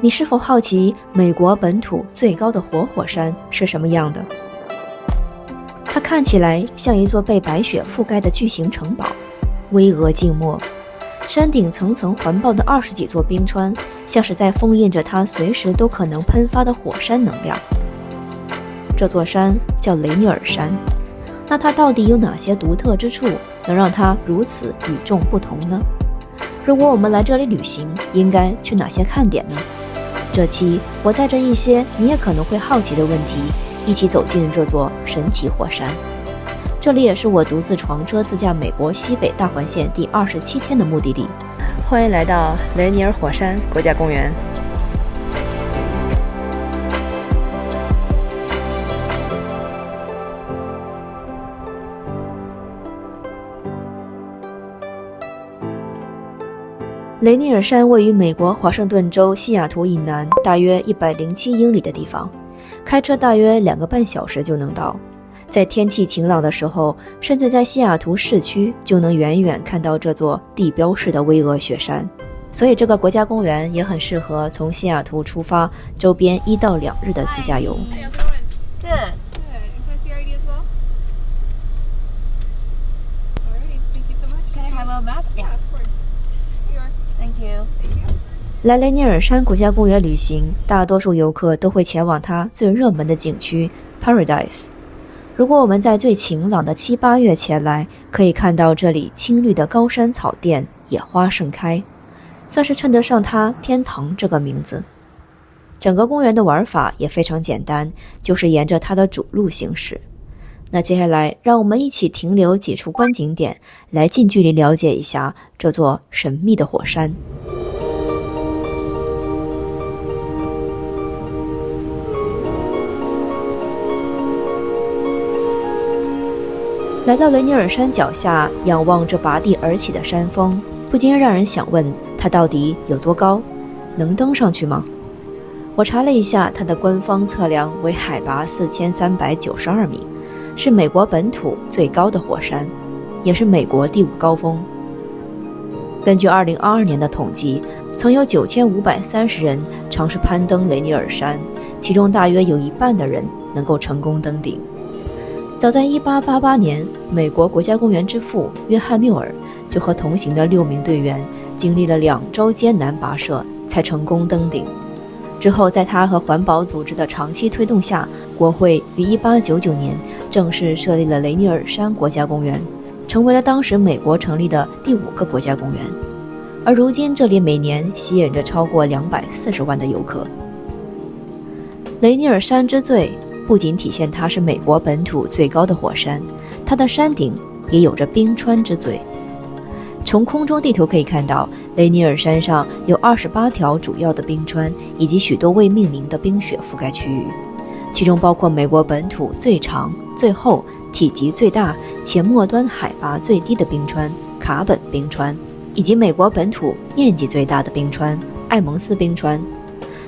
你是否好奇美国本土最高的活火山是什么样的？它看起来像一座被白雪覆盖的巨型城堡，巍峨静默，山顶层层环抱的20几座冰川，像是在封印着它随时都可能喷发的火山能量。这座山叫雷尼尔山，那它到底有哪些独特之处，能让它如此与众不同呢？如果我们来这里旅行，应该去哪些看点呢？这期我带着一些你也可能会好奇的问题，一起走进这座神奇火山。这里也是我独自床车自驾美国西北大环线第27天的目的地。欢迎来到雷尼尔火山国家公园。雷尼尔山位于美国华盛顿州西雅图以南大约107英里的地方，开车大约2个半小时就能到。在天气晴朗的时候，甚至在西雅图市区就能远远看到这座地标式的巍峨雪山。所以这个国家公园也很适合从西雅图出发，周边1到2日的自驾游。来雷尼尔山国家公园旅行，大多数游客都会前往它最热门的景区 Paradise。如果我们在最晴朗的7、8月前来，可以看到这里青绿的高山草甸，野花盛开，算是称得上它天堂这个名字。整个公园的玩法也非常简单，就是沿着它的主路行驶。那接下来让我们一起停留几处观景点，来近距离了解一下这座神秘的火山。来到雷尼尔山脚下，仰望这拔地而起的山峰，不禁让人想问，它到底有多高？能登上去吗？我查了一下，它的官方测量为海拔4392米，是美国本土最高的火山，也是美国第5高峰。根据2022年的统计，曾有9530人尝试攀登雷尼尔山，其中大约有1半的人能够成功登顶。早在1888年，美国国家公园之父约翰·缪尔就和同行的6名队员经历了2周艰难跋涉，才成功登顶。之后，在他和环保组织的长期推动下，国会于1899年正式设立了雷尼尔山国家公园，成为了当时美国成立的第5个国家公园。而如今，这里每年吸引着超过240万的游客。雷尼尔山之最不仅体现它是美国本土最高的火山，它的山顶也有着冰川之最。从空中地图可以看到，雷尼尔山上有28条主要的冰川，以及许多未命名的冰雪覆盖区域，其中包括美国本土最长、最厚、体积最大且末端海拔最低的冰川卡本冰川，以及美国本土面积最大的冰川艾蒙斯冰川。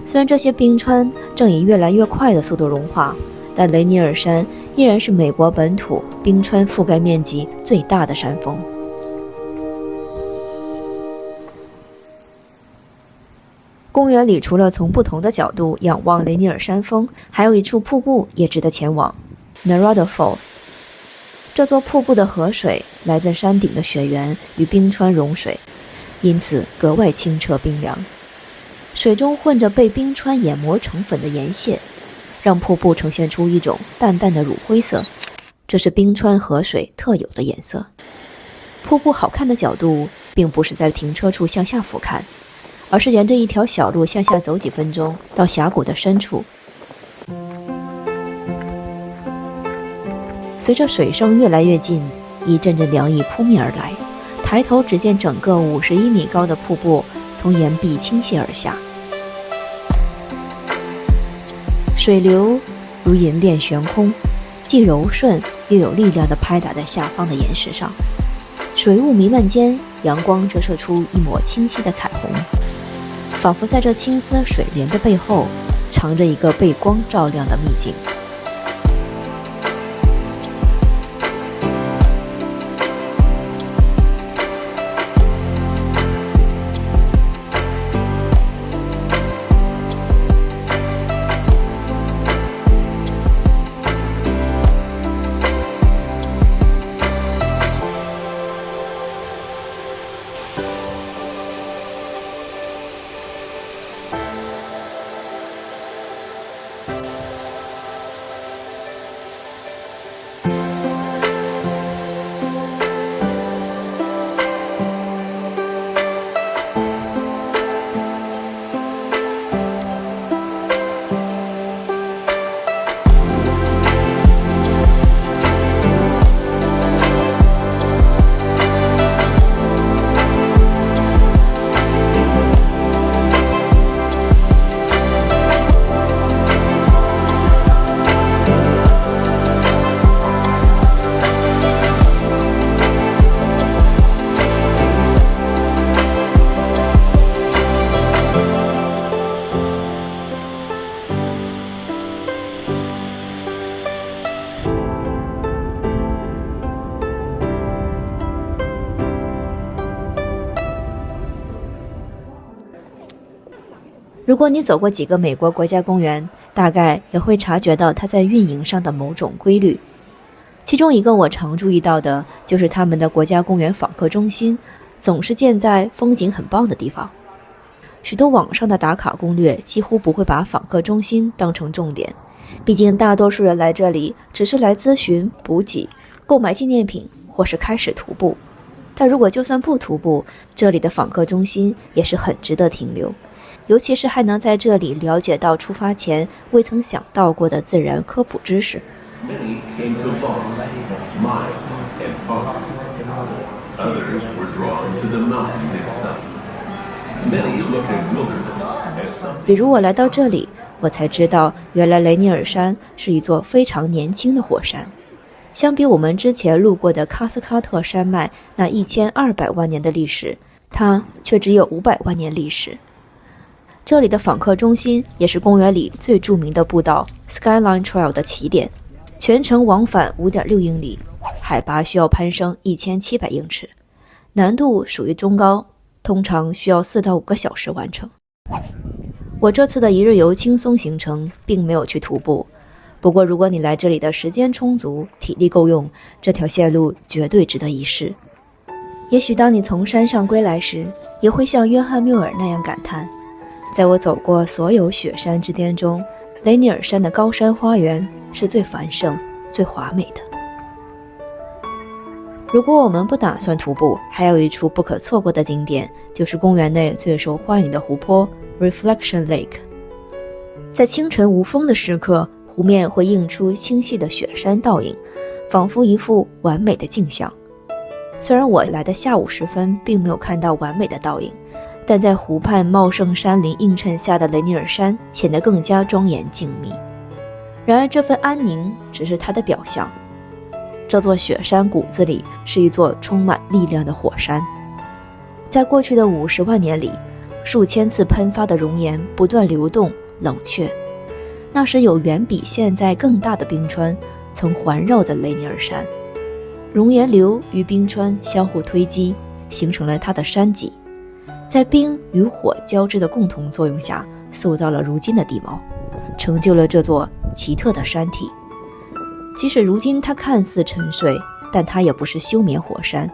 虽然这些冰川正以越来越快的速度融化，但雷尼尔山依然是美国本土冰川覆盖面积最大的山峰。公园里除了从不同的角度仰望雷尼尔山峰，还有一处瀑布也值得前往 Narada Falls。 这座瀑布的河水来自山顶的雪原与冰川融水，因此格外清澈冰凉，水中混着被冰川研磨成粉的盐屑，让瀑布呈现出一种淡淡的乳灰色，这是冰川河水特有的颜色。瀑布好看的角度并不是在停车处向下俯瞰，而是沿着一条小路向下走几分钟，到峡谷的深处。随着水声越来越近，一阵阵凉意扑面而来，抬头只见整个51米高的瀑布从岩壁倾泻而下，水流如银链悬空，既柔顺又有力量地拍打在下方的岩石上。水雾弥漫间，阳光折射出一抹清晰的彩虹，仿佛在这青丝水帘的背后，藏着一个被光照亮的秘境。如果你走过几个美国国家公园，大概也会察觉到它在运营上的某种规律。其中一个我常注意到的就是他们的国家公园访客中心总是建在风景很棒的地方。许多网上的打卡攻略几乎不会把访客中心当成重点，毕竟大多数人来这里只是来咨询、补给、购买纪念品或是开始徒步。但如果就算不徒步，这里的访客中心也是很值得停留，尤其是还能在这里了解到出发前未曾想到过的自然科普知识。Many came to love, mine, and farm. Others were drawn to the mountain itself. Many looked at wilderness as something. 比如我来到这里，我才知道原来雷尼尔山是一座非常年轻的火山。相比我们之前路过的喀斯喀特山脉那1200万年的历史，它却只有500万年历史。这里的访客中心也是公园里最著名的步道 Skyline Trail 的起点，全程往返 5.6 英里，海拔需要攀升1700英尺，难度属于中高，通常需要4到5个小时完成。我这次的一日游轻松行程并没有去徒步，不过如果你来这里的时间充足，体力够用，这条线路绝对值得一试。也许当你从山上归来时，也会像约翰缪尔那样感叹，在我走过所有雪山之巅中，雷尼尔山的高山花园是最繁盛、最华美的。如果我们不打算徒步，还有一处不可错过的景点，就是公园内最受欢迎的湖泊 Reflection Lake。 在清晨无风的时刻，湖面会映出清晰的雪山倒影，仿佛一幅完美的镜像。虽然我来的下午时分并没有看到完美的倒影，但在湖畔茂盛山林映衬下的雷尼尔山显得更加庄严静谧。然而这份安宁只是它的表象，这座雪山骨子里是一座充满力量的火山。在过去的50万年里，数千次喷发的熔岩不断流动冷却，那时有远比现在更大的冰川曾环绕着雷尼尔山，熔岩流与冰川相互推击，形成了它的山脊，在冰与火交织的共同作用下，塑造了如今的地貌，成就了这座奇特的山体。即使如今它看似沉睡，但它也不是休眠火山，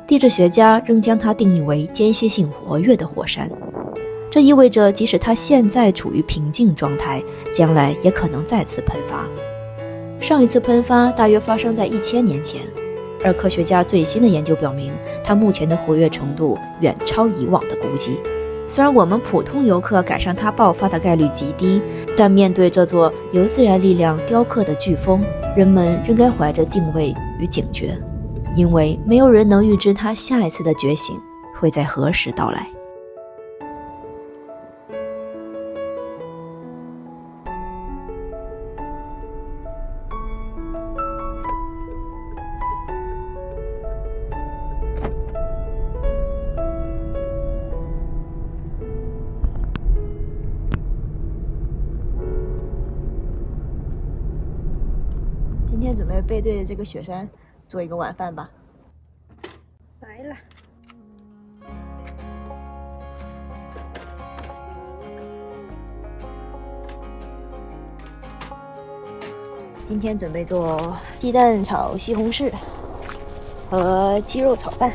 地质学家仍将它定义为间歇性活跃的火山。这意味着即使它现在处于平静状态，将来也可能再次喷发。上一次喷发大约发生在1000年前，而科学家最新的研究表明，它目前的活跃程度远超以往的估计。虽然我们普通游客赶上它爆发的概率极低，但面对这座由自然力量雕刻的飓风，人们仍该怀着敬畏与警觉，因为没有人能预知它下一次的觉醒会在何时到来。今天准备背对着这个雪山做一个晚饭吧。来了，今天准备做鸡蛋炒西红柿和鸡肉炒饭。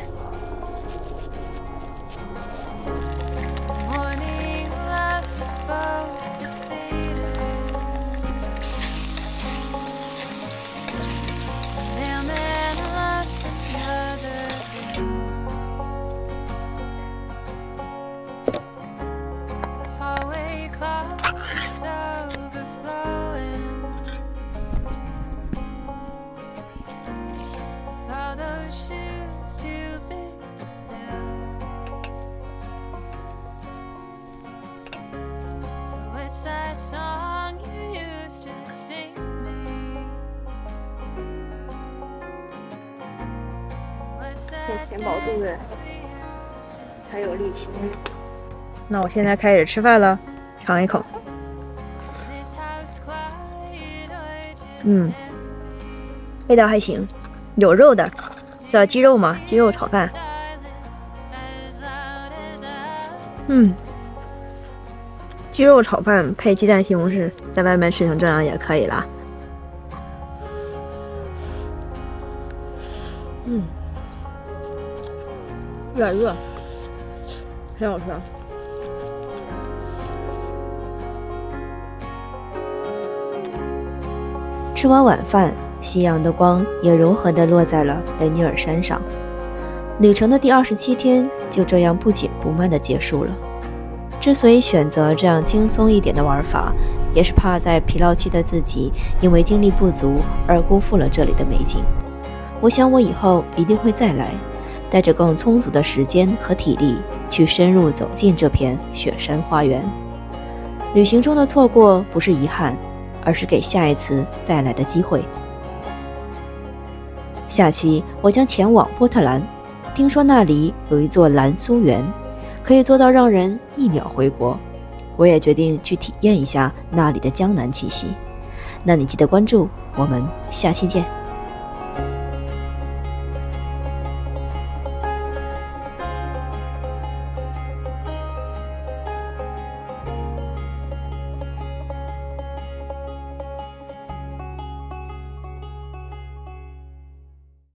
先填饱肚子，才有力气。那我现在开始吃饭了，尝一口。味道还行，有肉的，叫鸡肉嘛，鸡肉炒饭。鸡肉炒饭配鸡蛋西红柿，在外面吃成这样也可以了。有点热，挺好吃。吃完晚饭，夕阳的光也柔和地落在了雷尼尔山上。旅程的第27天就这样不紧不慢地结束了。之所以选择这样轻松一点的玩法，也是怕在疲劳期的自己因为精力不足而辜负了这里的美景。我想我以后一定会再来，带着更充足的时间和体力去深入走进这片雪山花园。旅行中的错过不是遗憾，而是给下一次再来的机会。下期我将前往波特兰，听说那里有一座蓝苏园，可以做到让人1秒回国。我也决定去体验一下那里的江南气息。那你记得关注，我们下期见。